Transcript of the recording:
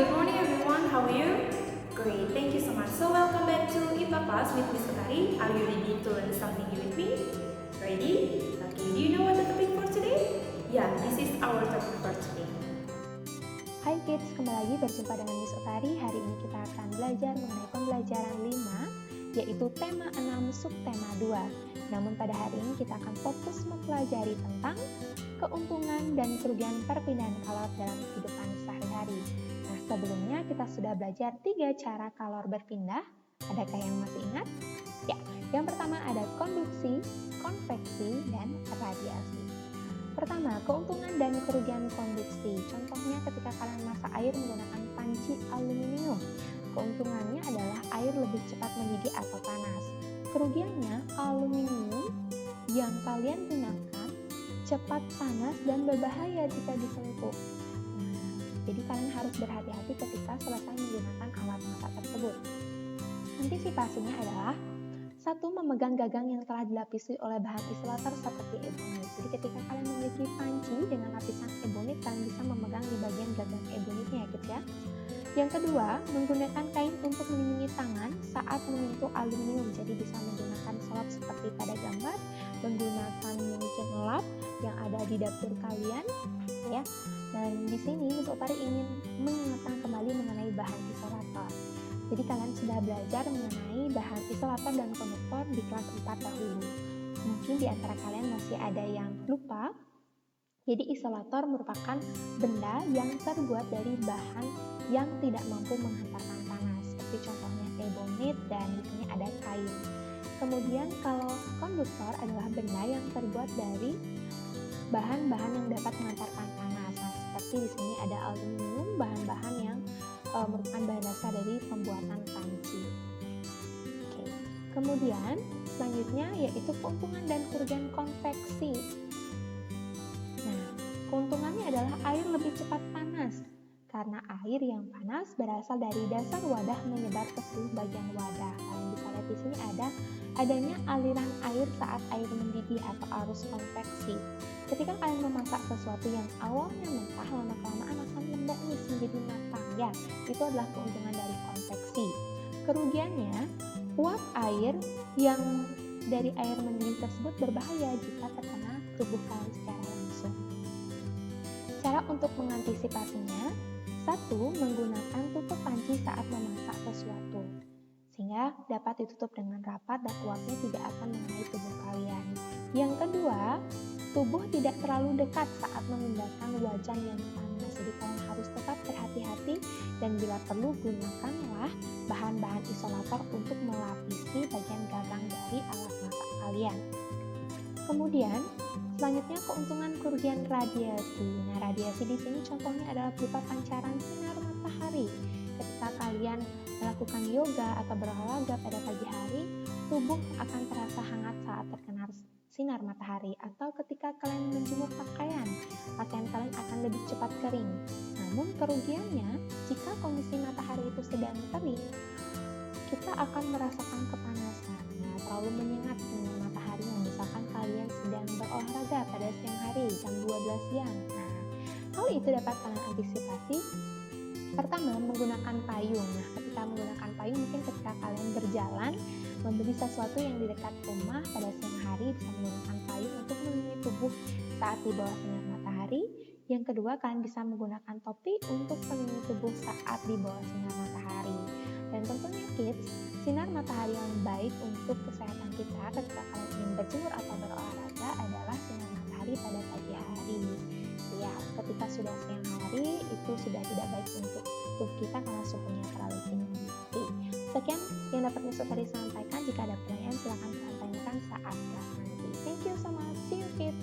good morning everyone. How are you? Great, thank you so much. So welcome back to IPA class with Miss Utari. Are you ready to learn something new with me? Ready? Okay, do you know what the topic for today? Yeah, this is our topic for today. Hai kids, kembali lagi berjumpa dengan Miss Utari. Hari ini kita akan belajar mengenai pembelajaran 5, yaitu tema 6 subtema 2. Namun pada hari ini kita akan fokus mempelajari tentang keuntungan dan kerugian perpindahan kalor dalam kehidupan sehari-hari. Nah, sebelumnya kita sudah belajar 3 cara kalor berpindah. Adakah yang masih ingat? Ya, yang pertama ada konduksi, konveksi, dan radiasi. Pertama, keuntungan dan kerugian konduksi. Contohnya ketika kalian masak air menggunakan panci aluminium. Keuntungannya adalah air lebih cepat mendidih atau panas. Kerugiannya, aluminium yang kalian gunakan cepat panas dan berbahaya jika disentuh. Jadi kalian harus berhati-hati ketika selesai menggunakan alat masak tersebut. Antisipasinya adalah 1. Memegang gagang yang telah dilapisi oleh bahan isolator seperti ebonit. Jadi ketika kalian memiliki panci dengan lapisan ebonit, kalian bisa memegang di bagian gagang ebonitnya ya kids ya. Yang kedua, menggunakan kain untuk melindungi tangan saat menyentuh aluminium. Jadi bisa menggunakan selop seperti pada gambar, menggunakan mungkin lap yang ada di dapur kalian ya. Dan di sini Miss Utari ingin mengingatkan kembali mengenai bahan isolator. Jadi kalian sudah belajar mengenai bahan isolator dan konduktor di kelas 4 dahulu. Mungkin di antara kalian masih ada yang lupa. Jadi isolator merupakan benda yang terbuat dari bahan yang tidak mampu menghantarkan panas. Seperti contohnya ebonit dan di sini ada kain. Kemudian kalau konduktor adalah benda yang terbuat dari bahan-bahan yang dapat mengantarkan panas. Nah, seperti di sini ada aluminium, bahan-bahan yang merupakan bahan dasar dari pembuatan panci. Oke. Kemudian selanjutnya yaitu keuntungan dan kerugian konveksi. Nah, keuntungannya adalah air lebih cepat panas karena air yang panas berasal dari dasar wadah menyebar ke seluruh bagian wadah. Kalian bisa lihat di sini adanya aliran air saat air mendidih atau arus konveksi. Ketika kalian memasak sesuatu yang awalnya mentah, lama-kelamaan akan mendanis menjadi matang. Ya, itu adalah keuntungan dari konveksi. Kerugiannya, uap air yang dari air mendidih tersebut berbahaya jika terkena tubuh kalian secara langsung. Cara untuk mengantisipasinya, 1. Menggunakan tutup panci saat memasak sesuatu, sehingga dapat ditutup dengan rapat dan uapnya tidak akan mengenai tubuh kalian. Yang kedua, tubuh tidak terlalu dekat saat memindahkan wajan yang panas. Jadi kalian harus tetap berhati-hati dan bila perlu gunakanlah bahan-bahan isolator untuk melapisi bagian gagang dari alat masak kalian. Kemudian selanjutnya keuntungan kerugian radiasi. Nah, radiasi di sini contohnya adalah berupa pancaran sinar matahari. Ketika kalian melakukan yoga atau berolahraga pada pagi hari, tubuh akan terasa hangat saat terkena sinar matahari, atau ketika kalian menjemur pakaian kalian akan lebih cepat kering. Namun kerugiannya, jika kondisi matahari itu sedang terik, kita akan merasakan kepanasan. Nah, terlalu menyengat sinar matahari, misalkan kalian sedang berolahraga pada siang hari jam 12 siang. Nah, hal itu dapat kalian antisipasi. Pertama, menggunakan payung. Nah, ketika menggunakan payung, mungkin ketika kalian berjalan membeli sesuatu yang di dekat rumah pada siang hari, bisa menggunakan payung untuk melindungi tubuh saat di bawah sinar matahari. Yang kedua, kalian bisa menggunakan topi untuk melindungi tubuh saat di bawah sinar matahari. Dan tentunya kids, sinar matahari yang baik untuk kesehatan kita ketika kalian ingin berjemur atau berolahraga adalah sinar matahari pada pagi hari. Ya, ketika sudah siang hari itu sudah tidak baik untuk tubuh kita karena suhunya terlalu tinggi. Oke, sekian yang dapat Miss Utari sampaikan. Jika ada pertanyaan, silakan kalian tanyakan saat kelas nanti. Thank you so much. See you kids.